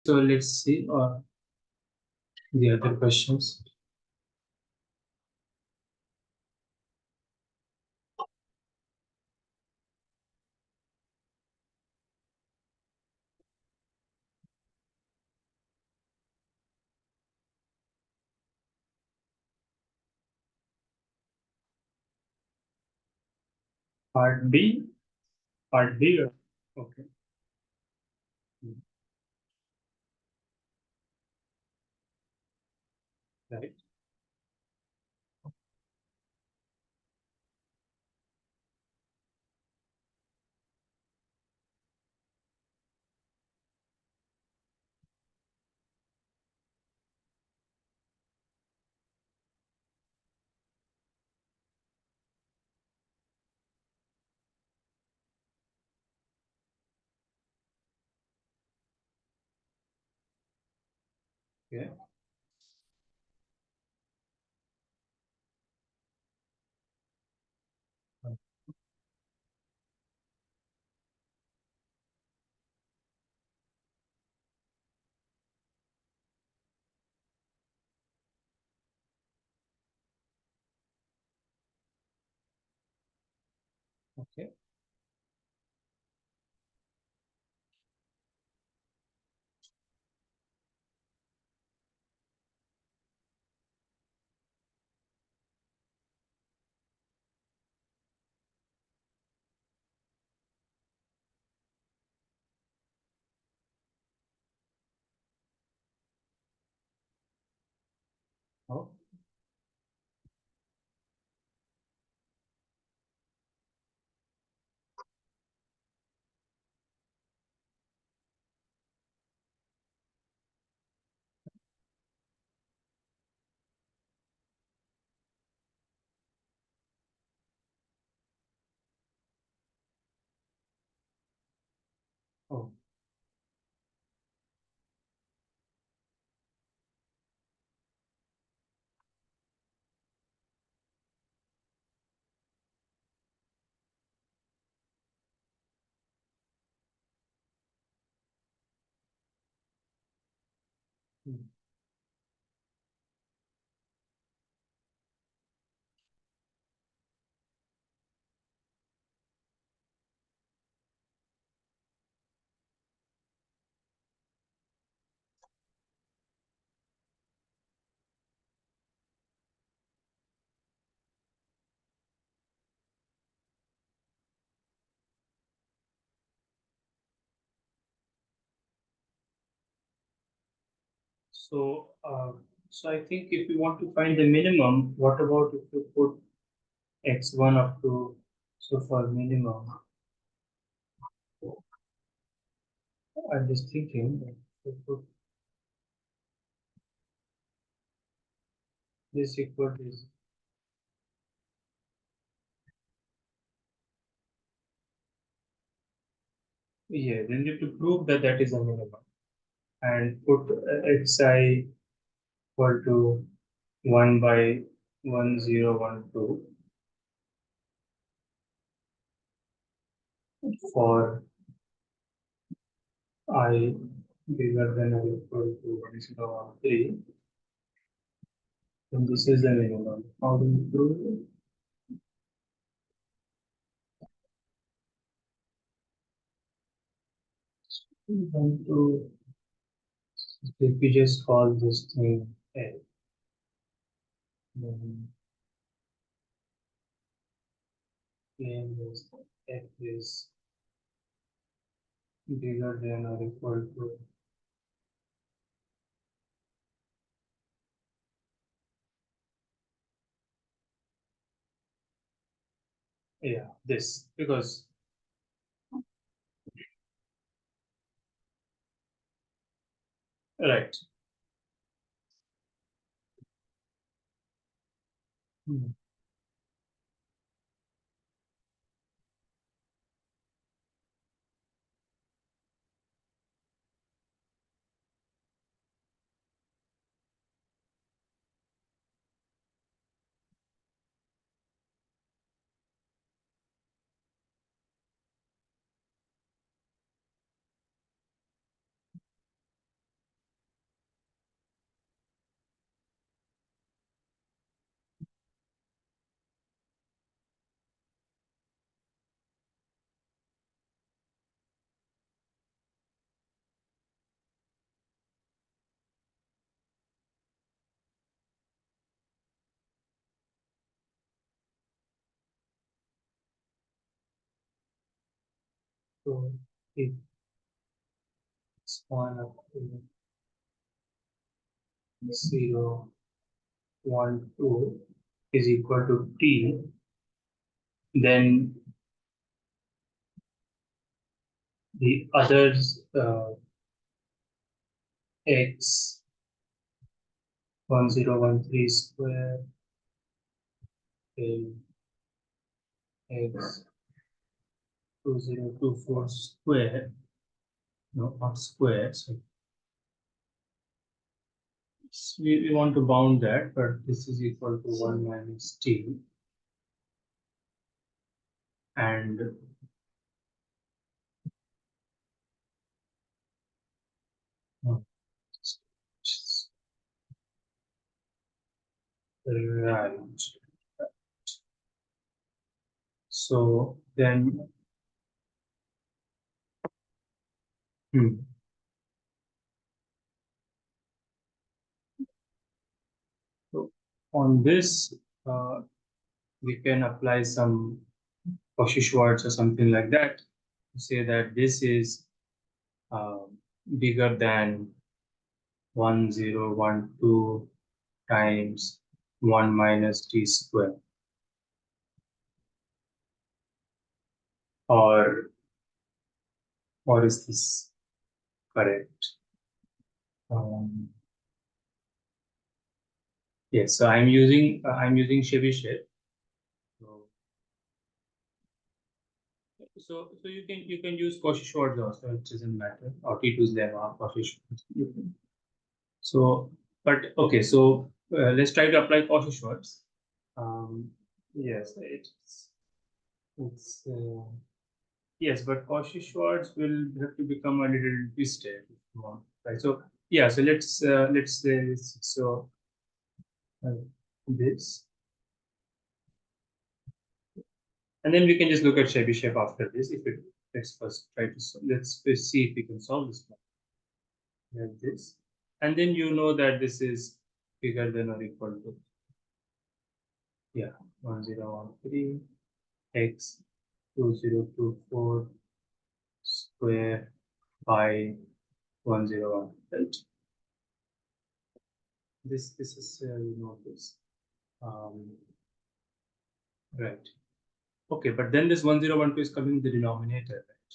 So let's see the other questions. Part B, part B. Okay. Right. Yeah. Okay. Oh. Oh. Hmm. So I think if you want to find the minimum, what about if you put x1 up to, so for minimum, I'm just thinking, if you put this equal to this, yeah, then you have to prove that that is a minimum and put xi equal to 1 by 1012 for I bigger than or equal to 1013, then this is the minimum. How do you prove it? We want to, if we just call this thing F, then claim is F is bigger than or equal to, yeah, this, because, right. Hmm. So if it's 1 up to 0, 1, 2 is equal to t, then the others x 1013 square is x 2024 square, no, not square. So we want to bound that, but this is equal to 1 minus t, and uh, right. So then, hmm, so on this, uh, we can apply some Cauchy-Schwarz or something like that to say that this is uh, bigger than 1012 times 1 minus t square, or is this correct? Yes, so I'm using Chebyshev. So, so you can use Cauchy-Schwarz also. It doesn't matter. Or T2's lemma, Cauchy-Schwarz. So, but okay. So let's try to apply Cauchy-Schwarz. Um, yes, it's yes, but Cauchy-Schwarz will have to become a little twisted if you want, right? So yeah, so let's say so uh, this, and then we can just look at Chebyshev after this. If it let's first try to let's first see if we can solve this one like this, and then you know that this is bigger than or equal to, yeah, 1013 x 2024 square by 101, right? This is this, um, right? Okay, but then this 1012 is coming in the denominator, right?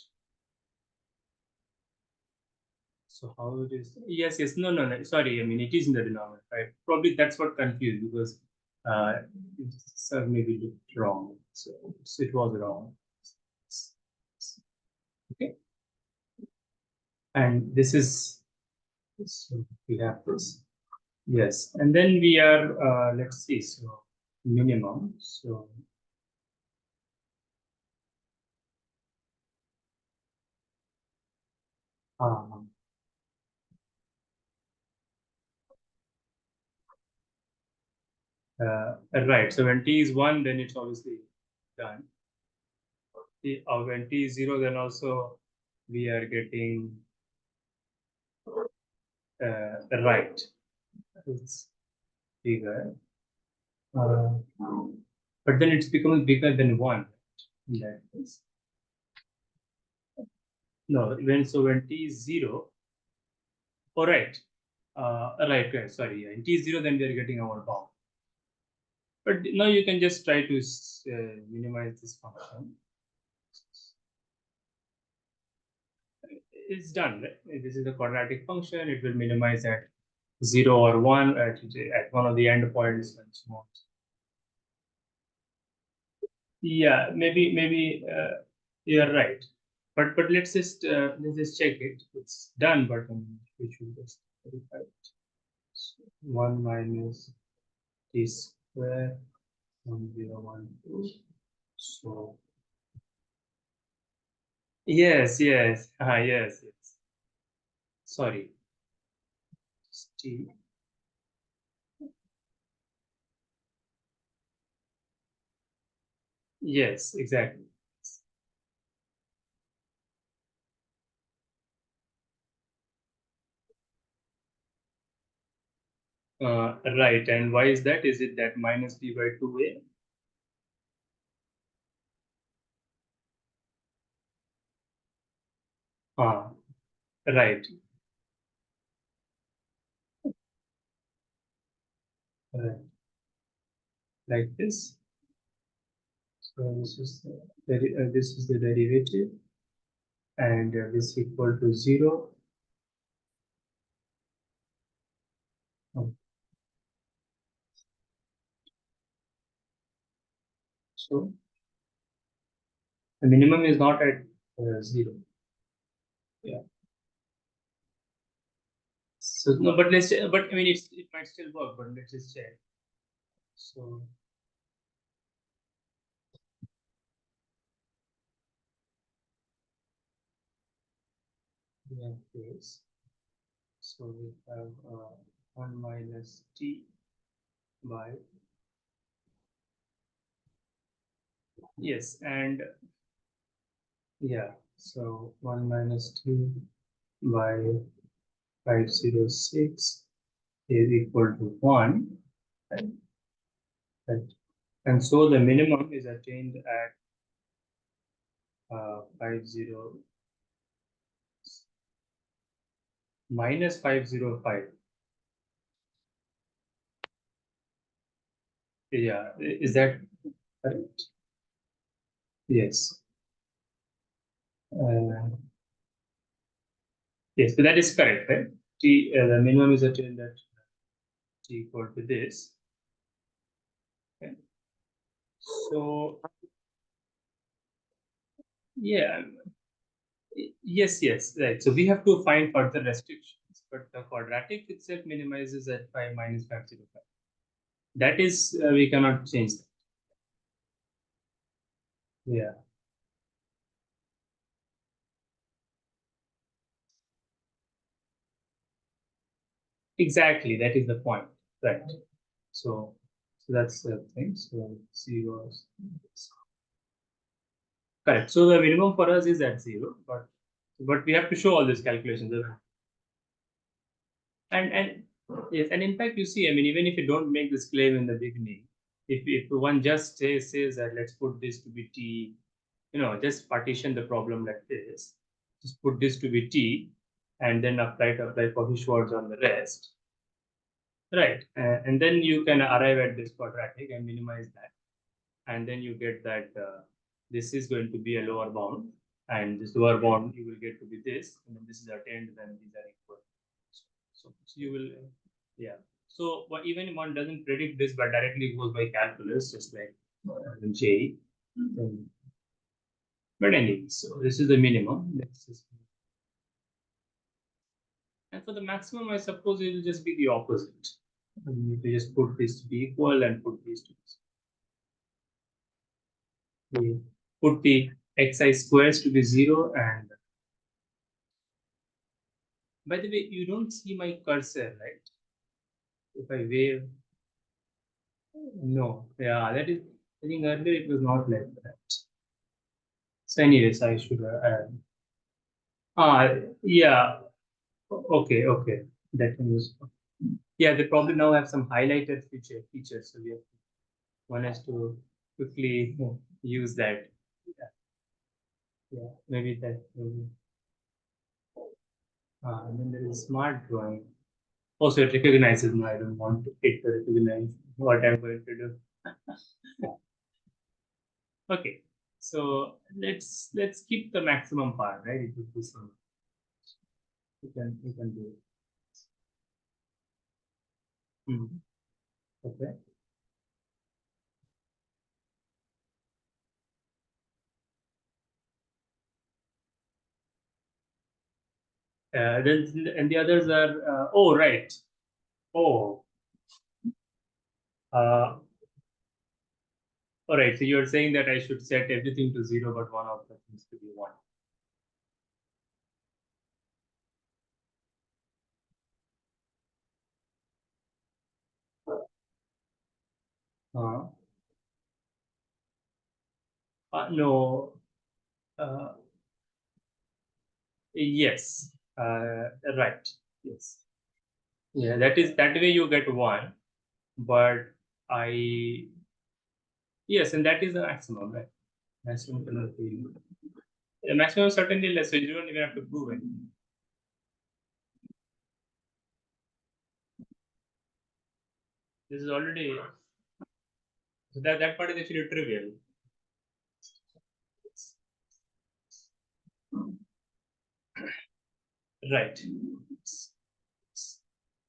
So how it is? Yes, yes. No, no, no. Sorry. I mean, it is in the denominator, right? Probably that's what confused because uh, it's maybe looked wrong. So it was wrong. Okay. And this is, so we have this. Yes. And then we are, let's see. So minimum. So um, right. So when t is 1, then it's obviously done. When t is 0, then also we are getting right. It's bigger. Uh, but then it's becoming bigger than 1 in that case. No, when t is 0, oh, right. Right, sorry. Yeah. In t is 0, then we are getting our bound. But now you can just try to minimize this function. It's done, right? This is the quadratic function. It will minimize at 0 or 1 at one of the endpoints and so on. Yeah, maybe you're right. But let's just check it. It's done, but we should just verify it. So 1 minus t square 1012. So yes, yes. Sorry, t. Yes, exactly. Right. And why is that? Is it that minus b by 2a? Ah, right, right, like this. So this is the derivative, and this equal to 0. Um, So the minimum is not at 0. Yeah. So no, but but I mean, it might still work, but let's just check. So we have this. So we have 1 minus t by, yes, and yeah, so 1 minus t by 506 is equal to 1. Right? Right. And so the minimum is attained at 50 minus 505. Yeah, is that correct? Yes. Uh, yes, so that is correct, right? The minimum is attained at t equal to this. Okay. So yeah, yes, yes, right. So we have to find further restrictions, but the quadratic itself minimizes at 5 minus 505. That is, we cannot change that. Yeah, exactly. That is the point, right? So, so that's the thing. So zero is correct. So the minimum for us is at 0, but we have to show all these calculations. And yes, and in fact, you see, I mean, even if you don't make this claim in the beginning, if one just says that let's put this to be t, just partition the problem like this, just put this to be t, and then apply Cauchy-Schwarz on the rest, right? And then you can arrive at this quadratic and minimize that, and then you get that this is going to be a lower bound, and this lower bound you will get to be this, and then this is attained, then these are equal. So you will, yeah. So even if one doesn't predict this, but directly goes by calculus, just like J. But anyway, so this is the minimum. And for the maximum, I suppose it will just be the opposite. You need to just put this to be equal and put these to be, put the xi squares to be 0. And by the way, you don't see my cursor, right? If I wave, no. Yeah, that is, I think earlier it was not like that. So anyways, I should add. Yeah. Okay, okay. That can use. Yeah, they probably now have some highlighted features. So one has to quickly use that. Yeah, yeah. Maybe that. Maybe. And then there is smart drawing. Also, it recognizes. No, I don't want it to recognize what I'm going to do. Okay. So let's keep the maximum part, right? It would be some. You can do it. Mhm. Okay. Then and the others are oh right. Oh, uh, all right. So you're saying that I should set everything to 0, but one of the things to be 1. Uh, no. Uh, yes. Right. Yes. Yeah. That way you get 1, but I yes, and that is the maximum, right? Maximum cannot be. The maximum is certainly less, so you don't even have to prove anything. This is already, so that part is actually trivial. Right.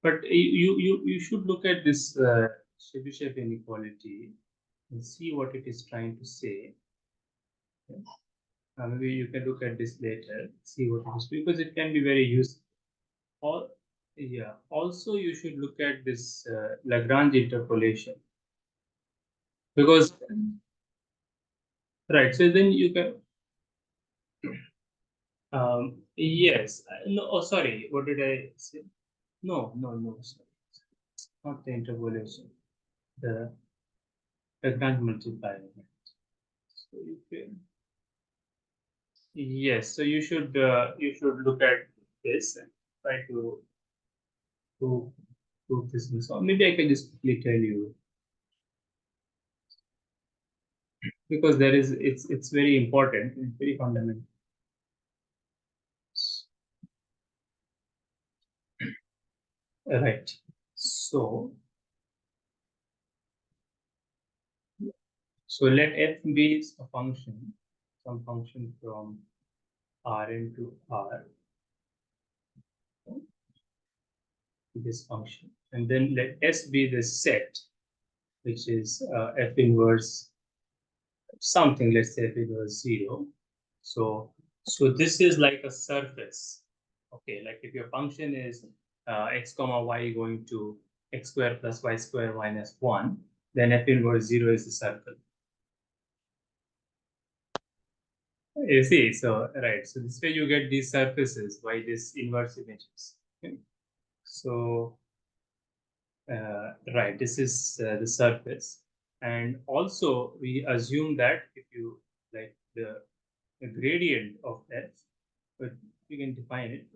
But you should look at this Chebyshev inequality and see what it is trying to say. Maybe you can look at this later, see what it is, because it can be very useful. Or, yeah. Also, you should look at this Lagrange interpolation because, right. So then you can. Yes. No. Oh, sorry. What did I say? No. No. No. Sorry. Not the interpolation. The Lagrange multiplier. So you can. Yes. So you should look at this and try to prove this. So maybe I can just quickly tell you because there is it's very important. It's very fundamental. Right. So let f be a function, some function from Rn to R, this function, and then let S be the set, which is f inverse something. Let's say f inverse 0. So this is like a surface. Okay, like if your function is x comma y going to x square plus y square minus 1, then f inverse 0 is the circle. You see, so right, so this way you get these surfaces by this inverse images. Okay. So right, this is the surface, and also we assume that if you like the gradient of f, but you can define it.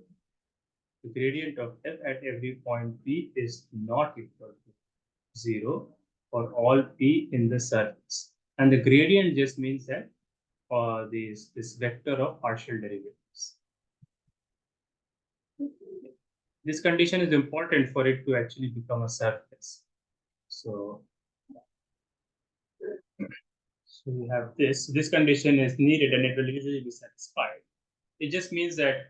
The gradient of f at every point p is not equal to 0 for all p in the surface, and the gradient just means that this vector of partial derivatives. This condition is important for it to actually become a surface. So, we have this. This condition is needed and it will usually be satisfied. It just means that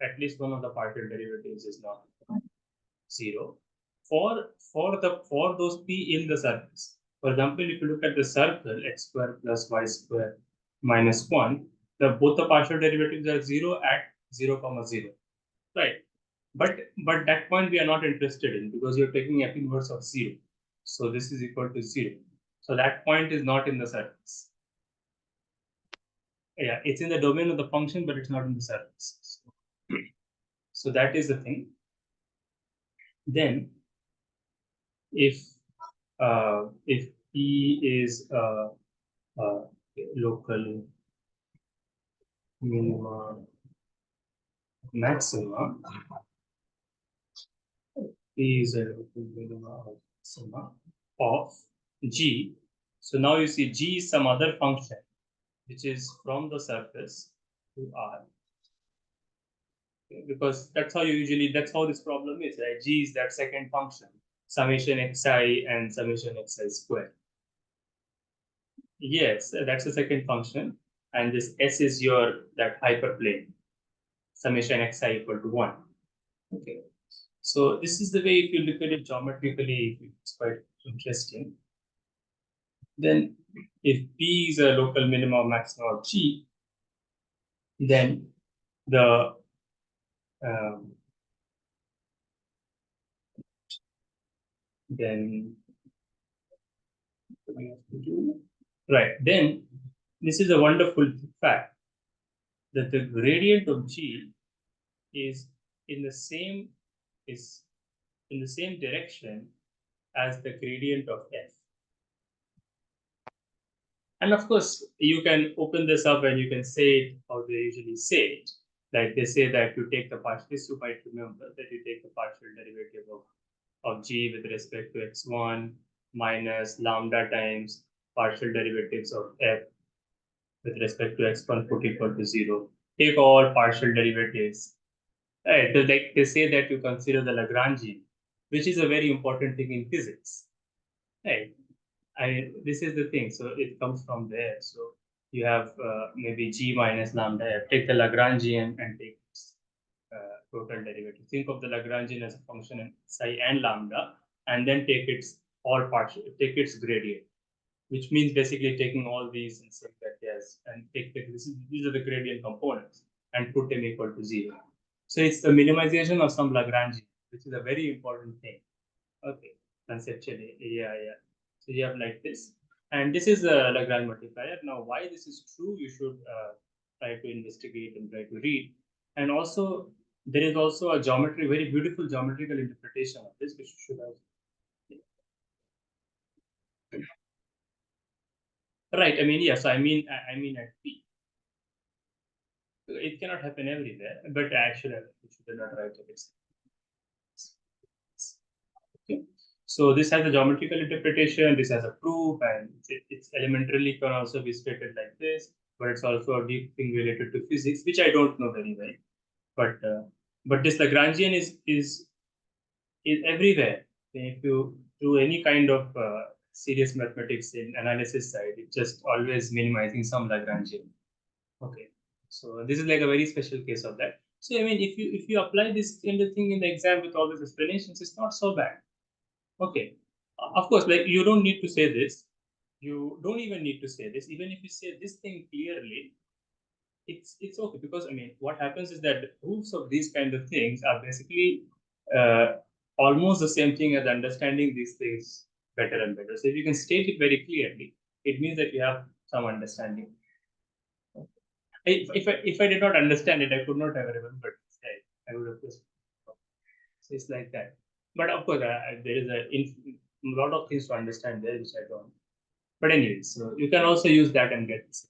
at least one of the partial derivatives is not 0 for those p in the surface. For example, if you look at the circle x square plus y square minus 1, both the partial derivatives are 0 at 0 comma 0. Right. But that point we are not interested in because you're taking f inverse of 0. So this is equal to 0. So that point is not in the surface. Yeah, it's in the domain of the function, but it's not in the surface. So that is the thing. Then if P is a local minima maxima, P is a local minima maxima of G. So now you see G is some other function which is from the surface to R. Okay, because that's how that's how this problem is, right? G is that second function, summation xi and summation xi square. Yes, that's the second function. And this S is that hyperplane, summation xi equal to 1. Okay. So this is the way, if you look at it geometrically, it's quite interesting. Then if P is a local minimum maximum of G, then the um, then we have to do right. Then this is a wonderful fact that the gradient of G is in the same is in the same direction as the gradient of F. And of course, you can open this up and you can say it how they usually say it. Like they say that you take the partial, this you might remember that you take the partial derivative of G with respect to x1 minus lambda times partial derivatives of F with respect to x1 put equal to 0. Take all partial derivatives. Right. So like they say that you consider the Lagrangian, which is a very important thing in physics. Right. This is the thing. So it comes from there. So you have maybe g minus lambda f. Take the Lagrangian and take its total derivative. Think of the Lagrangian as a function in psi and lambda, and then take its all partial, take its gradient, which means basically taking all these and saying that yes, and these are the gradient components and put them equal to 0. So it's the minimization of some Lagrangian, which is a very important thing. Okay, conceptually, yeah, yeah. So you have like this, and this is a Lagrange multiplier. Now, why this is true, you should try to investigate and try to read. And also, there is also a geometry, very beautiful geometrical interpretation of this, which you should have. Right. I mean, yes. I mean at P. It cannot happen everywhere, but actually, you should not write it. Okay. So this has a geometrical interpretation. This has a proof, and it's elementarily can also be stated like this. But it's also a deep thing related to physics, which I don't know very well. But this Lagrangian is everywhere. If you do any kind of serious mathematics in analysis side, it's just always minimizing some Lagrangian. Okay. So this is like a very special case of that. So I mean, if you apply this kind of thing in the exam with all these explanations, it's not so bad. Okay. Of course, like you don't need to say this. You don't even need to say this. Even if you say this thing clearly, it's okay because I mean, what happens is that the proofs of these kind of things are basically uh, almost the same thing as understanding these things better and better. So if you can state it very clearly, it means that you have some understanding. If I did not understand it, I could not have remembered. I would have just. So it's like that. But of course, there is a lot of things to understand there which I don't. But anyways, so you can also use that and get this.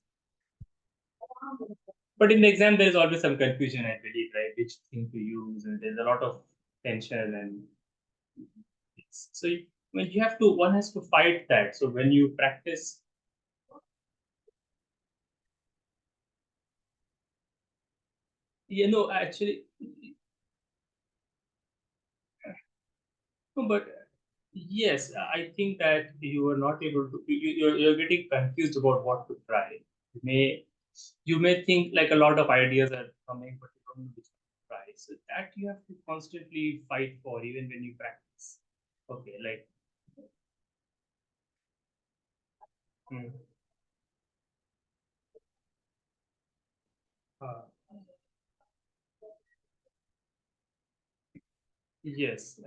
But in the exam, there is always some confusion, I believe, right? Which thing to use, and there's a lot of tension, and so when you have to, one has to fight that. So when you practice, actually, no, but yes, I think that you are not able to. You're getting confused about what to try. You may think like a lot of ideas are coming, but you don't know which one to try. So that you have to constantly fight for, even when you practice. Okay, like hmm, uh, yes,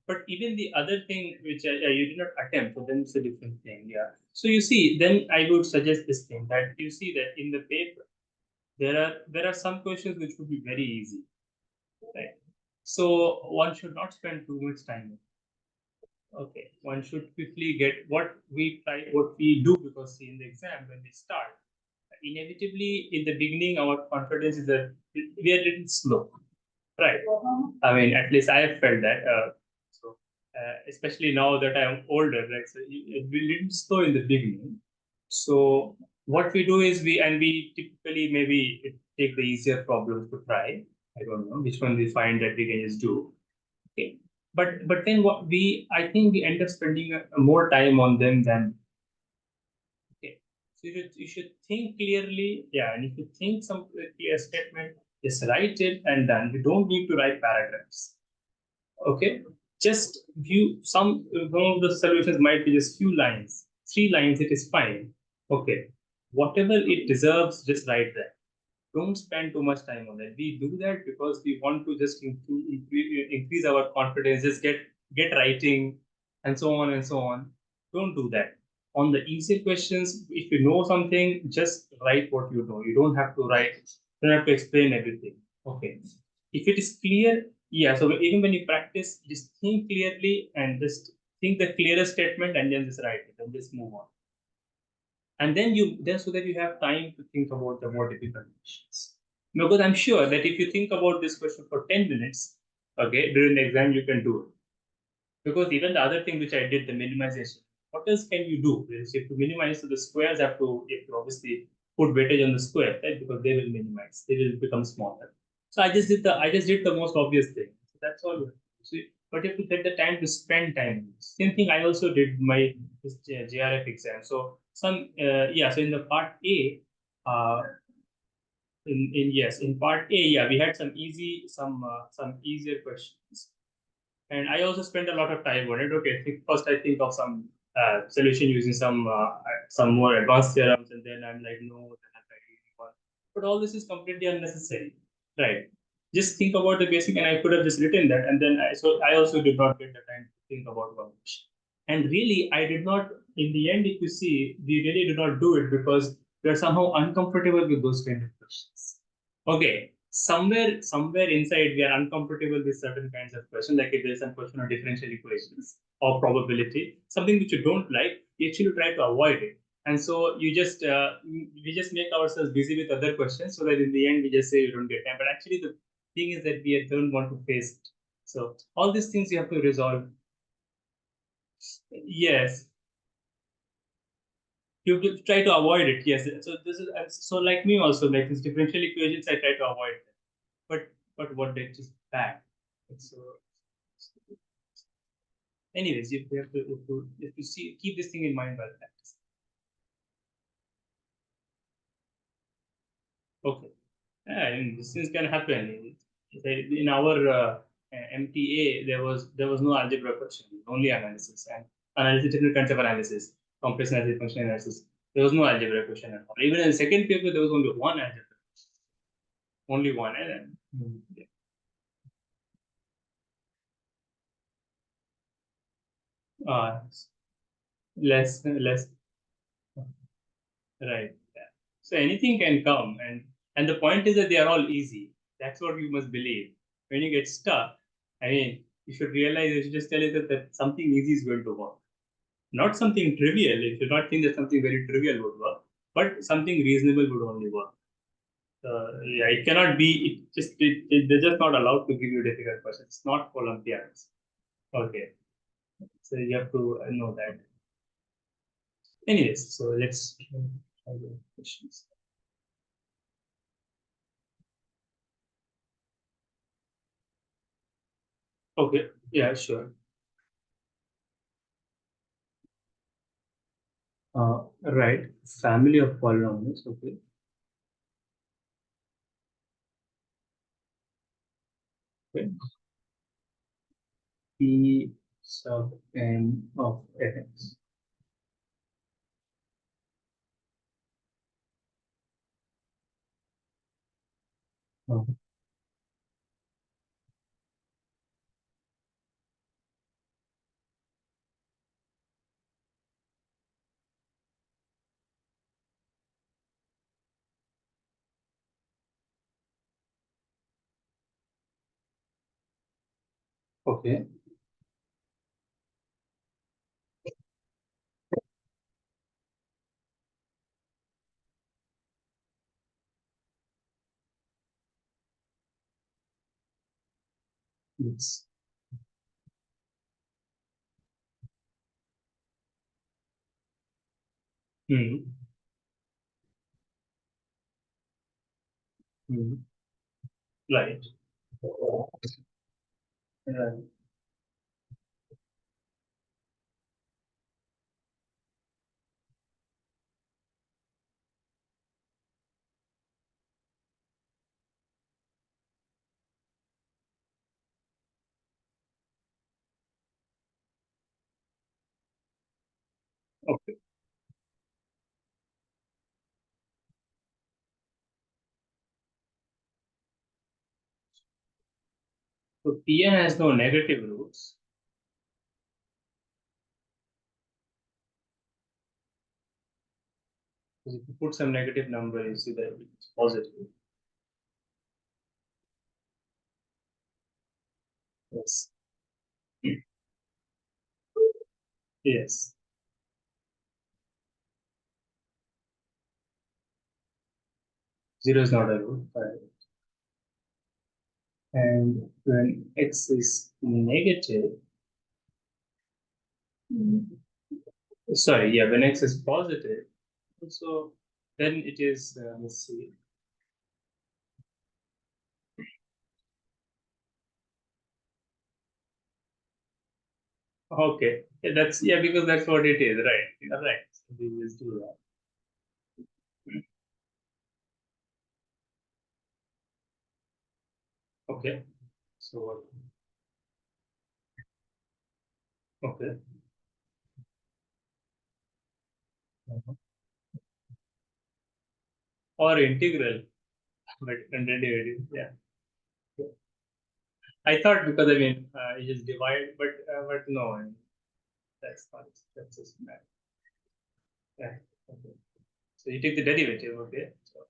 but even the other thing which you did not attempt, so then it's a different thing. Yeah. So you see, then I would suggest this thing that you see that in the paper there are some questions which would be very easy, right? So one should not spend too much time. Okay, one should quickly get what we do because see in the exam when we start, inevitably in the beginning our confidence is that we are a little slow, right? I mean, at least I have felt that. Especially now that I am older, right? So it will little slow in the beginning. So what we do is we typically maybe take the easier problems to try. I don't know which one we find that we can just do. Okay. But then what we I think we end up spending more time on them than okay. So you should think clearly, yeah, and if you think some clear statement, just write it and done. You don't need to write paragraphs. Okay, just view some of the solutions might be just few lines, 3 lines. It is fine. Okay, whatever it deserves, just write that. Don't spend too much time on that. We do that because we want to just increase our confidence, just get writing, and so on and so on. Don't do that. On the easier questions, if you know something, just write what you know. You don't have to write. You don't have to explain everything. Okay. If it is clear, yeah. So even when you practice, just think clearly and just think the clearest statement and then just write it and just move on. And then so that you have time to think about the more difficult questions. Because I'm sure that if you think about this question for 10 minutes, okay, during the exam you can do it. Because even the other thing which I did, the minimization, what else can you do? Because if you minimize, so the squares have to obviously put weightage on the square, right? Because they will minimize, they will become smaller. So I just did the most obvious thing. So that's all. So, but you have to take the time to spend time on this. Same thing. I also did my this JRF exam. So yeah. So in the part A, uh, in yes, in part A, yeah, we had some easier questions, and I also spent a lot of time on it. Okay, first I think of some solution using some more advanced theorems, and then I'm like, no, then I'm like, easy one. But all this is completely unnecessary, right? Just think about the basic, and I could have just written that, and then I also did not get the time to think about one question. And really, I did not. In the end, if you see, we really did not do it because we are somehow uncomfortable with those kind of questions. Okay, somewhere inside we are uncomfortable with certain kinds of questions, like if there's some question on differential equations or probability, something which you don't like, you actually try to avoid it. And so we just make ourselves busy with other questions so that in the end we just say you don't get time. But actually the thing is that we don't want to face it. So all these things you have to resolve. Yes, you try to avoid it. Yes. So this is so like me also, like these differential equations I try to avoid them. But what they just bad. So anyways, you have to see, keep this thing in mind while practicing. Okay. Yeah, I mean, these things can happen. In our MTA, there was no algebra question, only analysis and analysis, different kinds of analysis, complex analysis, functional analysis. There was no algebra question at all. Even in the second paper, there was only one algebra, only one. And then, less, right. Yeah. So anything can come, and the point is that they are all easy. That's what you must believe. When you get stuck, I mean, you should realize, you should just tell yourself that something easy is going to work, not something trivial. You should not think that something very trivial would work, but something reasonable would only work. Yeah, it cannot be. They're just not allowed to give you difficult questions. It's not Olympiads. Okay, so you have to know that. Anyways, so let's try the questions. Okay, yeah, sure. Right. Family of polynomials. Okay. Okay. P sub n of x. Oh, okay. Yes. Hmm. Hmm. Right. Right. Okay. So Pn has no negative roots. Because if you put some negative number, you see that it's positive. Yes. Yes. Zero is not a root. Right. And when x is negative, sorry, yeah, when x is positive, also. Then it is, let's see. Okay, yeah, that's yeah, because that's what it is, right? You're right. So we just do that. Okay. So what? Okay. Mhm. Or integral, but under derivative. Yeah. I thought because I mean you just divide, but no, I mean, that's not that's just math. Yeah. Okay. So you take the derivative. Okay. So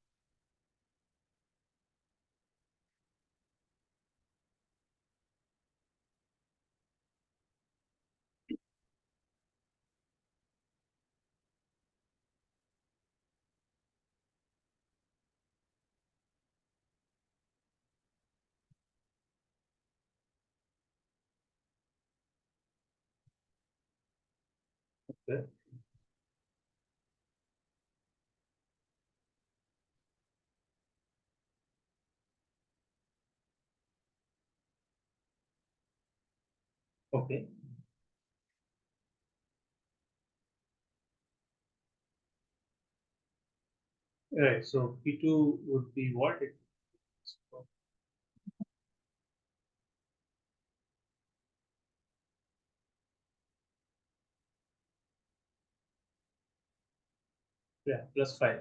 okay. Okay. Right. So P2 would be what? Yeah, plus 5.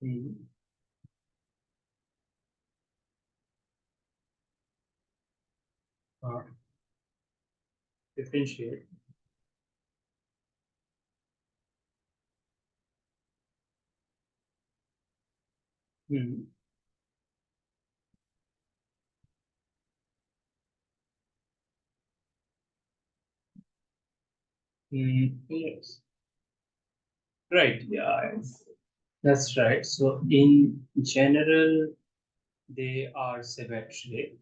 Mm-hmm. Uh, differentiate. Mm-hmm. Mm, yes. Right. Yeah. That's right. So in general, they are symmetric.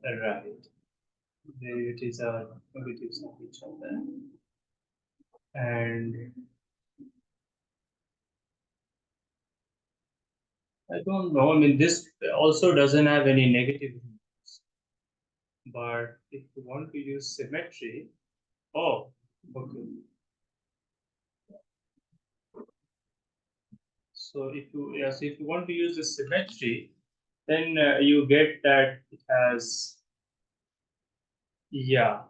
Right. Derivatives are derivatives of each other. And I don't know. I mean, this also doesn't have any negative roots. But if you want to use symmetry, oh, okay. So if you yeah, so if you want to use the symmetry, then you get that it has yeah.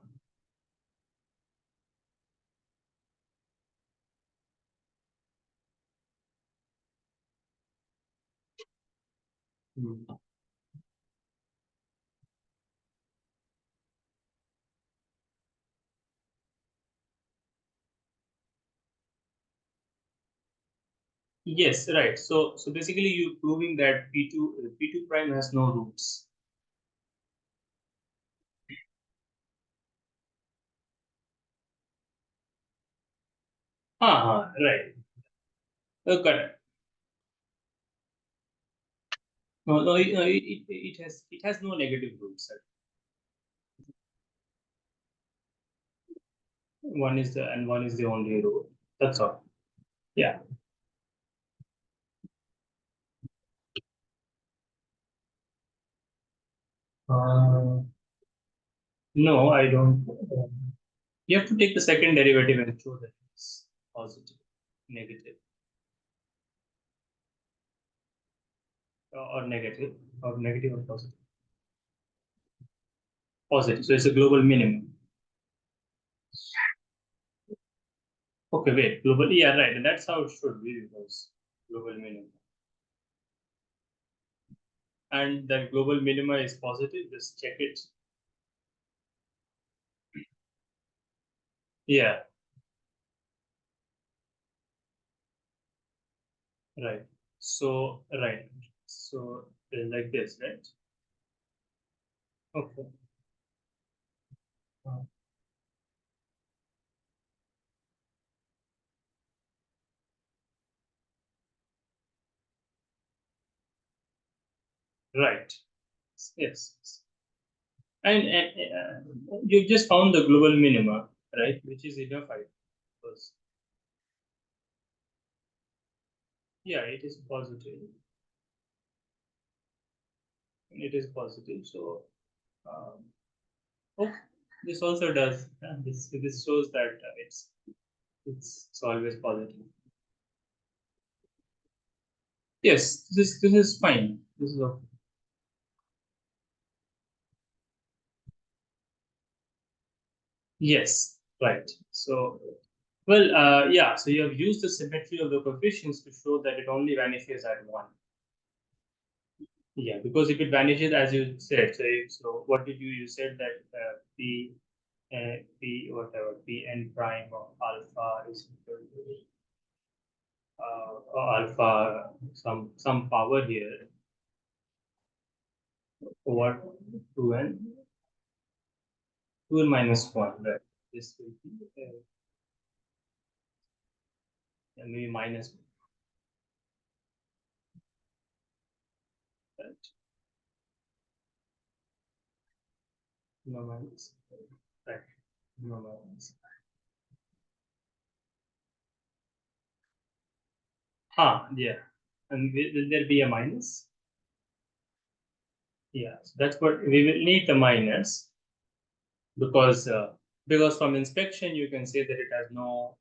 Hmm. Yes, right. So basically, you proving that P2 prime has no roots. Right. Correct. No, no, it has no negative roots. One is the and one is the only root. That's all. Yeah. Uh, no, I don't. You have to take the second derivative and show that it's positive, negative, or negative, or negative or positive. Positive. So it's a global minimum. Okay, wait. Global. Yeah, right. And that's how it should be because global minimum. And that global minima is positive. Just check it. Yeah. Right. So right. So like this, right? Okay. Uh, Right. Yes. And you just found the global minima, right? Which is enough, I suppose. Yeah, it is positive. It is positive. So, um, oh, this also does. This shows that it's always positive. Yes, this is fine. This is okay. Yes, right. So, well, yeah. So you have used the symmetry of the coefficients to show that it only vanishes at one. Yeah, because if it vanishes as you said, so what did you? You said that p whatever p n prime of alpha is equal to alpha some power here. What 2n minus one, right? This will be maybe minus one, right? No minus, right? No minus. Yeah. And will there be a minus? Yeah, so that's what we will need the minus because from inspection you can say that it has no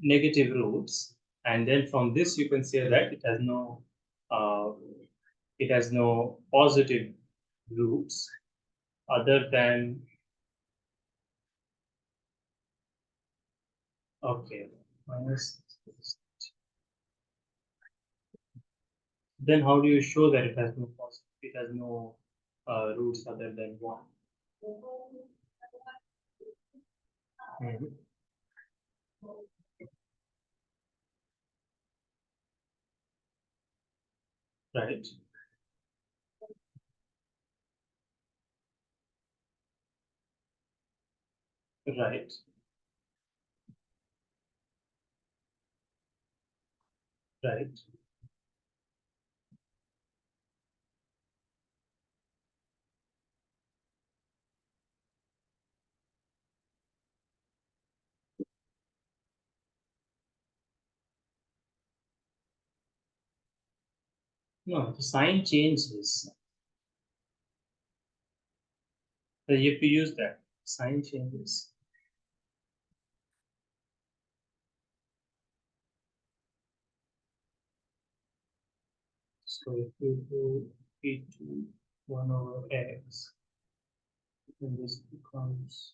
negative roots, and then from this you can say that uh, it has no positive roots other than okay minus. Then how do you show that it has no positive? It has no roots other than one. Mhm. Right, right, right. No, the sign changes. So you have to use that. Sign changes. So if you do p2 1 over x, then this becomes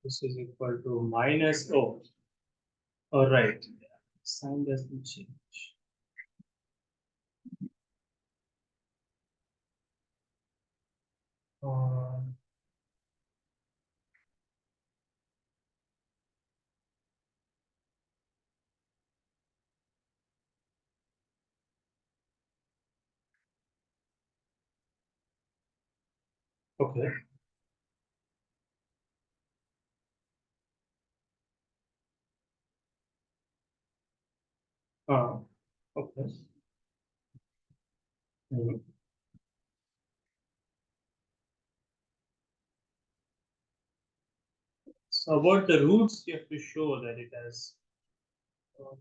this is equal to minus O. All right. Sign doesn't change. Um, okay. Uh, okay. Mhm. So about the roots, you have to show that it has. Uh,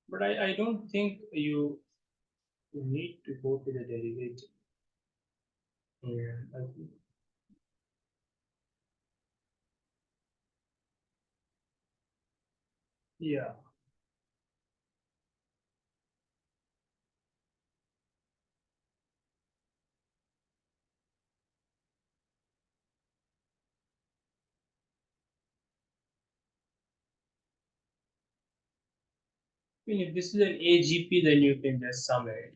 but I don't think you need to go to the derivative. Yeah, I think, yeah. I mean, if this is an AGP, then you can just sum it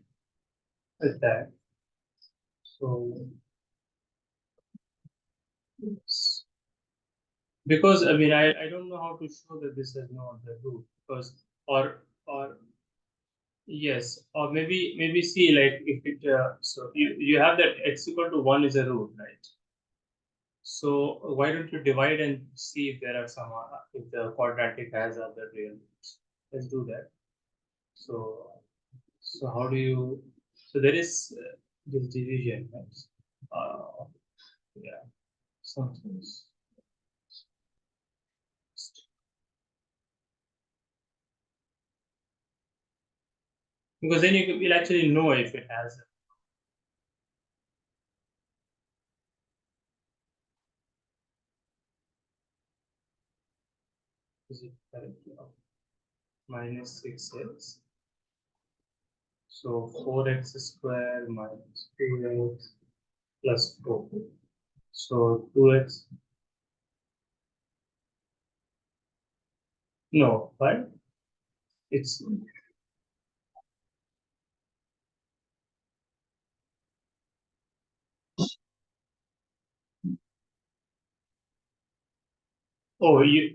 with that. So Because I mean I don't know how to show that this has no other root because or yes, or maybe see like if it so you have that x equal to 1 is a root, right? So why don't you divide and see if there are some if the quadratic has other real roots? Let's do that. So how do you? So there is this division, right? Yeah, something is because then will actually know if it has. Is it correct? Yeah. Minus 6x. So 4x square minus 2x plus 4. So 2x. No, right? It's oh you're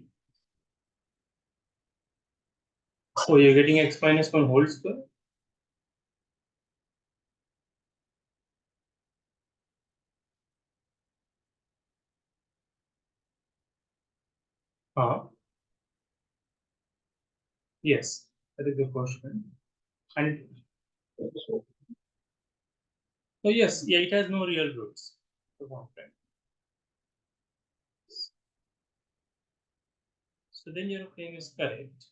getting x minus 1 whole square? Yes, that is the question. And so yes, yeah, it has no real roots. The component. So then your claim is correct.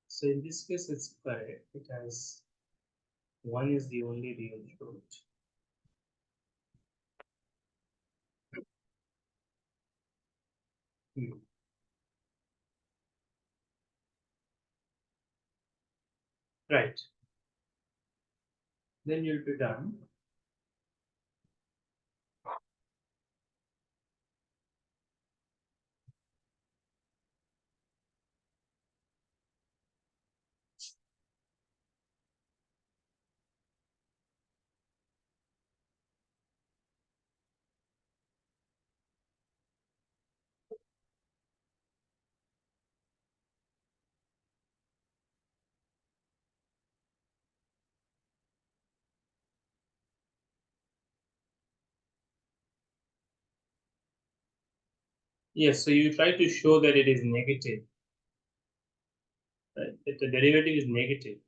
So in this case, it's correct. It has one is the only real root. Hmm. Right. Then you'll be done. Yes, so you try to show that it is negative, right? That the derivative is negative.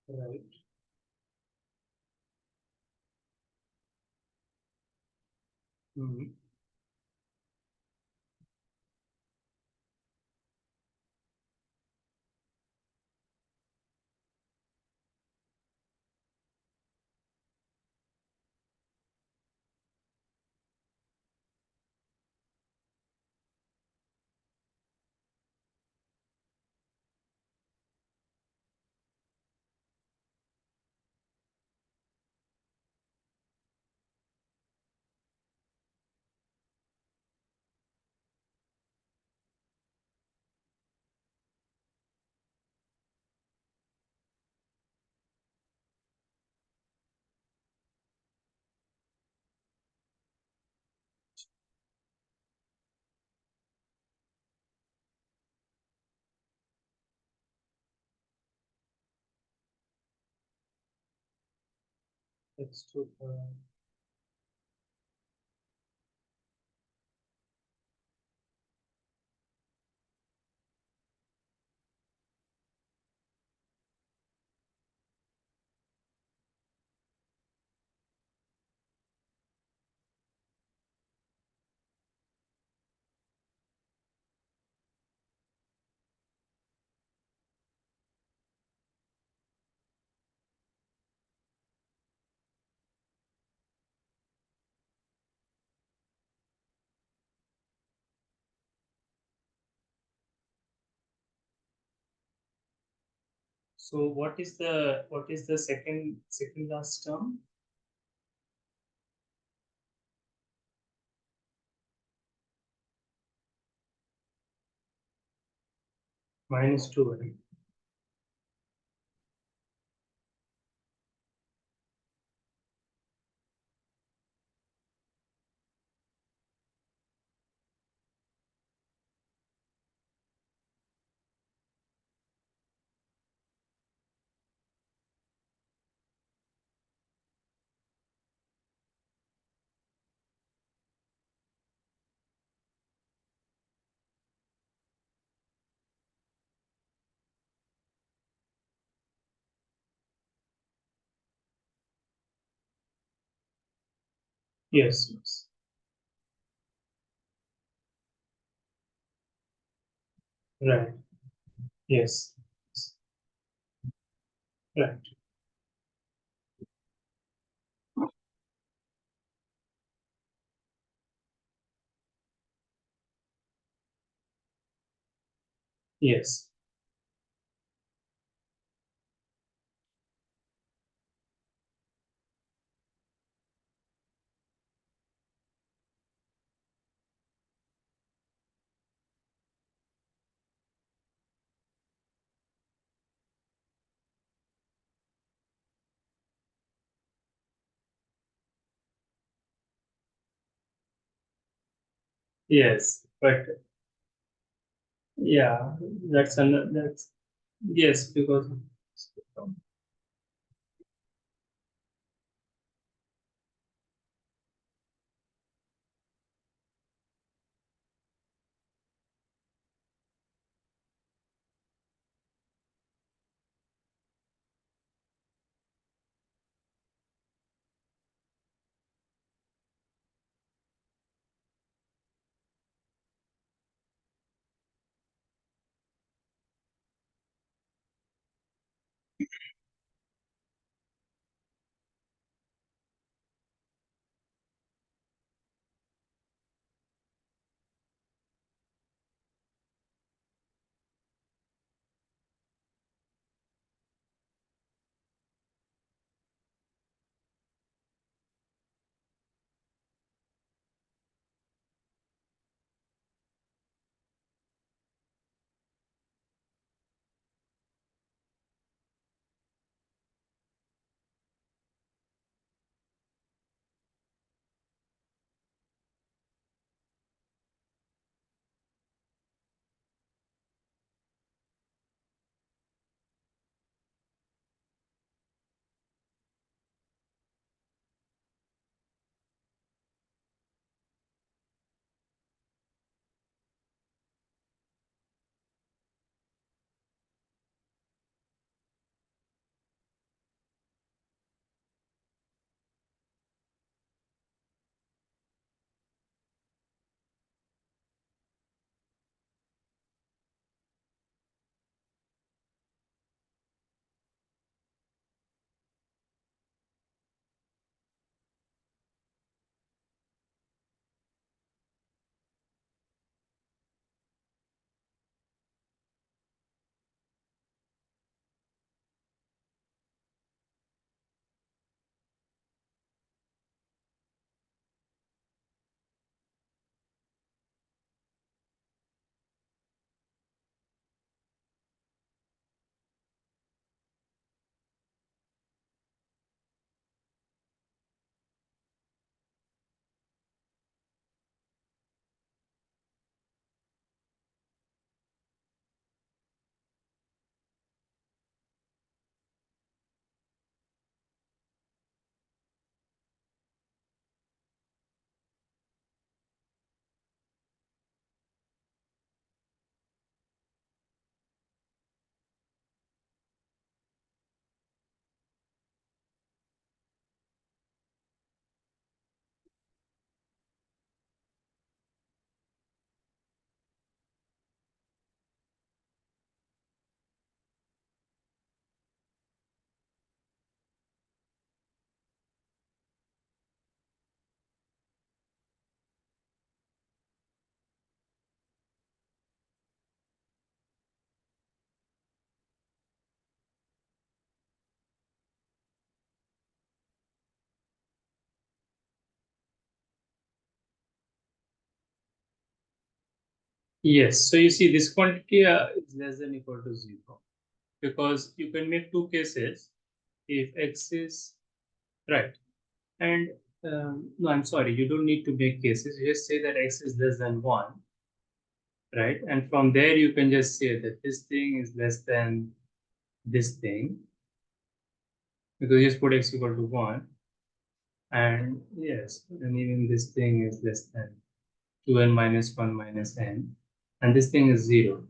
Right. Mhm. Let's do. So what is the second last term? Minus two, right? Yes, yes. Right. Yes. Right. Yes. Yes. But yeah, that's yes, because Yes. So you see, this quantity is less than equal to 0 because you can make two cases if x is right. And no, I'm sorry, you don't need to make cases. You just say that x is less than 1, right? And from there, you can just say that this thing is less than this thing because you just put x equal to 1. And yes, and even this thing is less than 2n minus 1 minus n. And this thing is 0.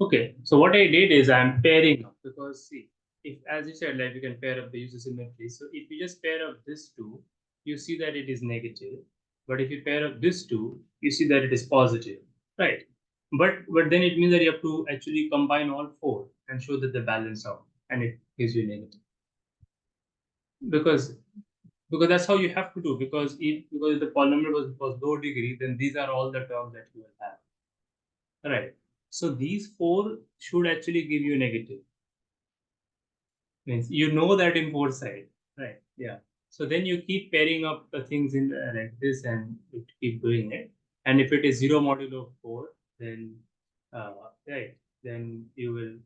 Okay, so what I did is I'm pairing up because see, if as you said, like we can pair up the user symmetry. So if you just pair up this two, you see that it is negative. But if you pair up this two, you see that it is positive, right? But then it means that you have to actually combine all four and show that they balance out, and it gives you negative because because that's how you have to do because if the polynomial was low degree, then these are all the terms that you will have, right? So these four should actually give you negative. Means you know that in both sides, right? Yeah. So then you keep pairing up the things in like this, and you keep doing it. And if it is 0 modulo 4, then right, then you will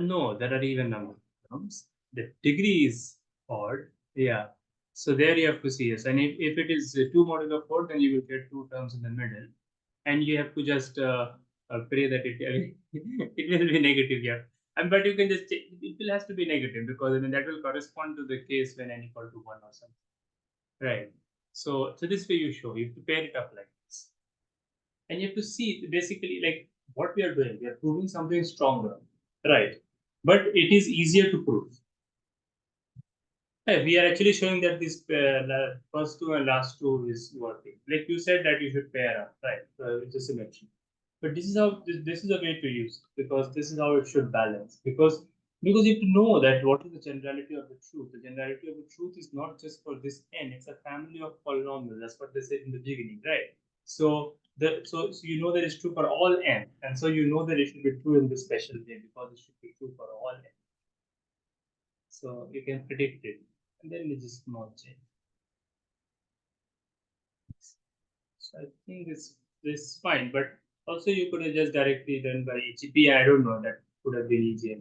no, there are even number of terms. The degree is odd. Yeah. So there you have to see yes. And if it is 2 modulo 4, then you will get two terms in the middle. And you have to just pray that it will be negative, yeah. And but you can just it will has to be negative because I mean that will correspond to the case when n equal to 1 or something, right? So this way you show you have to pair it up like this, and you have to see basically like what we are doing. We are proving something stronger, right? But it is easier to prove. Yeah, we are actually showing that this first two and last two is working. Like you said that you should pair up, right? It's a symmetry. But this is how this is a way to use it because this is how it should balance. Because you have to know that what is the generality of the truth. The generality of the truth is not just for this n; it's a family of polynomials. That's what they said in the beginning, right? So you know that it's true for all n, and so you know that it should be true in this special way because it should be true for all n. So you can predict it, and then you just small change. So I think this fine, but also you could have just directly done by HTTP. I don't know, that could have been easier.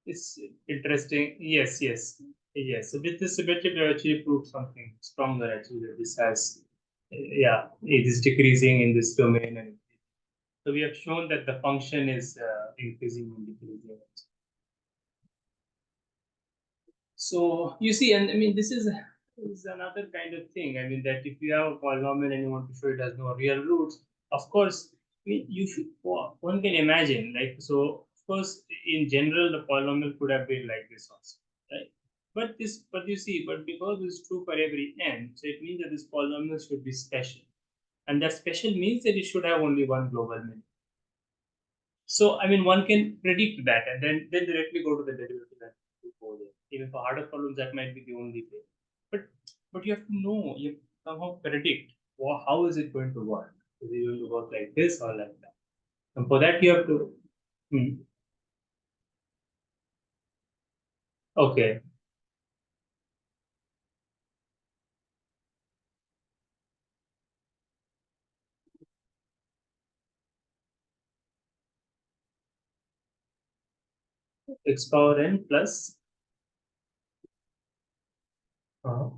It's interesting. Yes, yes, yes. So with this symmetry, we actually proved something stronger. Actually, that this has, yeah, it is decreasing in this domain, and so we have shown that the function is increasing and decreasing. So you see, and I mean, this is another kind of thing. I mean, that if you have a polynomial and you want to show it has no real roots, of course, I mean, you should one can imagine like so. Of course, in general, the polynomial could have been like this also, right? But you see, but because it's true for every n, so it means that this polynomial should be special, and that special means that it should have only one global minimum. So, I mean, one can predict that and then directly go to the derivative and go there. Even for harder problems, that might be the only way. But but you have to know, you have to somehow predict how is it going to work? Is it going to work like this or like that? And for that, you have to hmm, okay, x power n plus uh,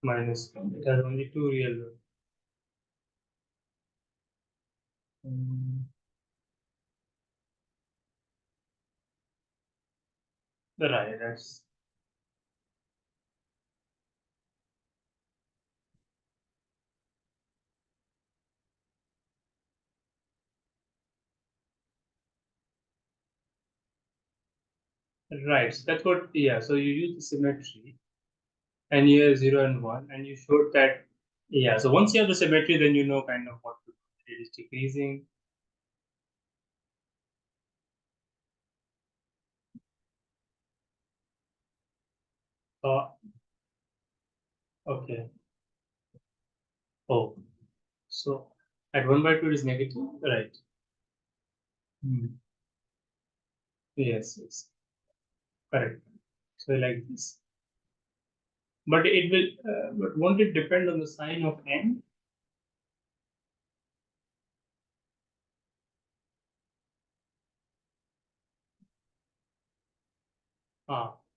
minus 1. It has only two real roots. Mm, right, that's right. So that's what, yeah. So you use the symmetry and here 0 and 1 and you showed that yeah, so once you have the symmetry then you know kind of what to do. It is decreasing. Okay. Oh, so at 1 by 2 is negative, right? Hmm. Yes, yes, correct. So like this. But it will, but won't it depend on the sign of n?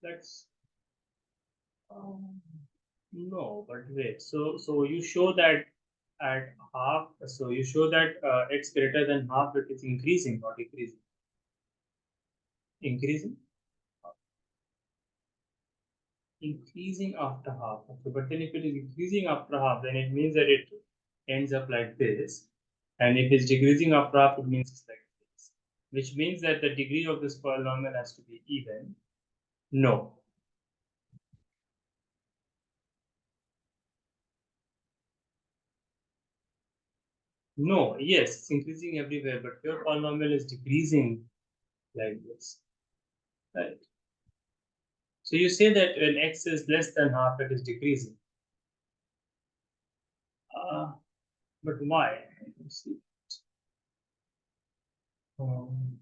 That's um, no, but wait. So you show that at half. So you show that x greater than half, it is increasing, not decreasing. Increasing, increasing after half. Okay, but then if it is increasing after half, then it means that it ends up like this. And if it's decreasing after half, it means it's like this. Which means that the degree of this polynomial has to be even. No. No, yes, it's increasing everywhere, but your polynomial is decreasing like this. Right. So you say that when x is less than half, it is decreasing. Uh, but why? Let's see. Um,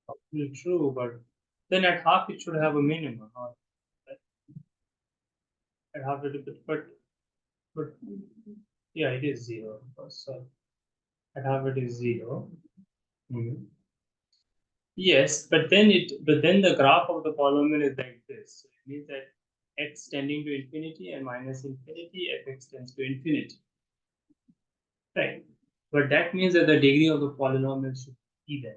well, true, but then at half it should have a minimum. At half it, but yeah, it is zero. Of course. So at half it is zero. Mhm. Yes, but then the graph of the polynomial is like this. So it means that x tending to infinity and minus infinity, fx tends to infinity. Right. But that means that the degree of the polynomial should be even.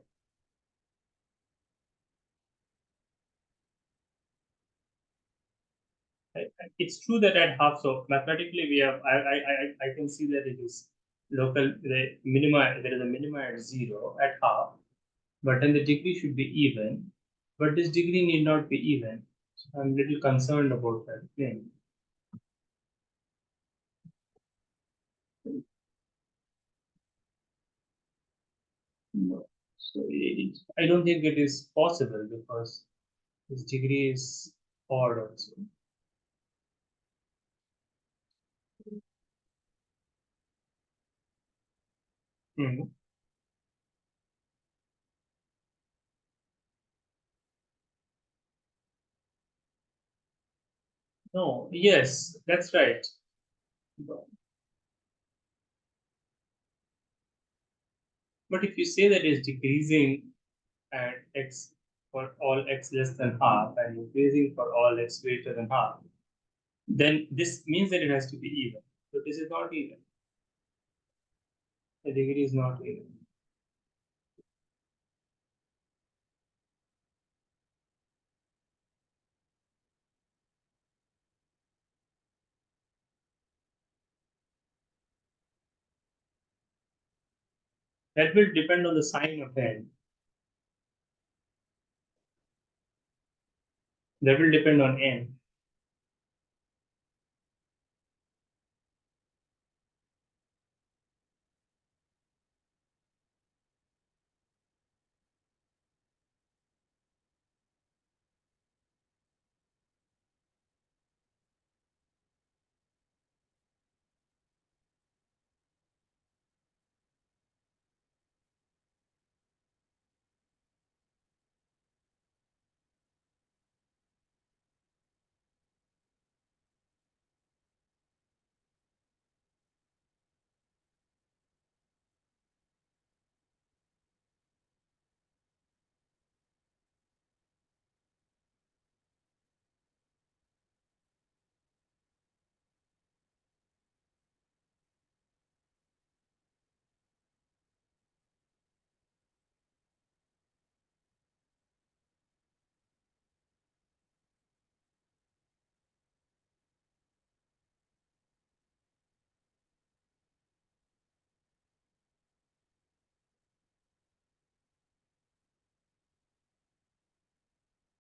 Right? It's true that at half, so mathematically we have I can see that it is local the minima there is a minima at zero at half, but then the degree should be even. But this degree need not be even. So I'm a little concerned about that thing. No. So I don't think it is possible because this degree is odd also. Mhm. No, yes, that's right. But if you say that it's decreasing at x for all x less than half and increasing for all x greater than half, then this means that it has to be even. So this is not even. The degree is not even. That will depend on the sign of n. That will depend on n.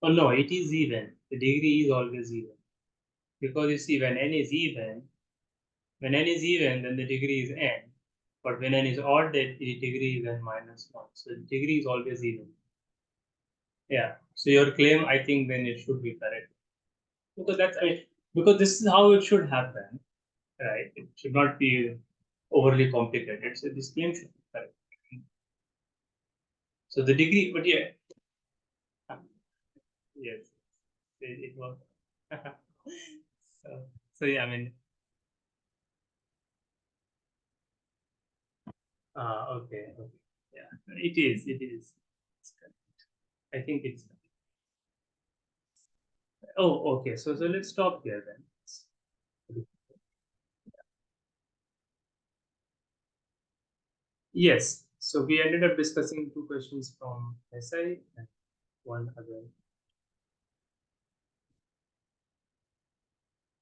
Oh no, it is even. The degree is always even. Because you see, when n is even, then the degree is n. But when n is odd, the degree is n minus 1. So the degree is always even. Yeah. So your claim, I think, then it should be correct. Because that's, I mean, because this is how it should happen. right? It should not be overly complicated. So this claim should be correct. So the degree, but yeah, yes, it was. so, so yeah, I mean, okay, okay, yeah, it is, it is. It's correct. I think it's. Oh, okay. So let's stop here then. Yes. So we ended up discussing two questions from SI and one other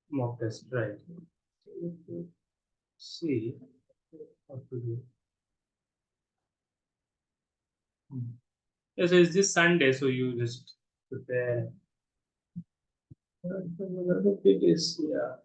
mock test, right? See how to do. Hmm. Yeah, so it's this Sunday, so you just prepare. It is, yeah.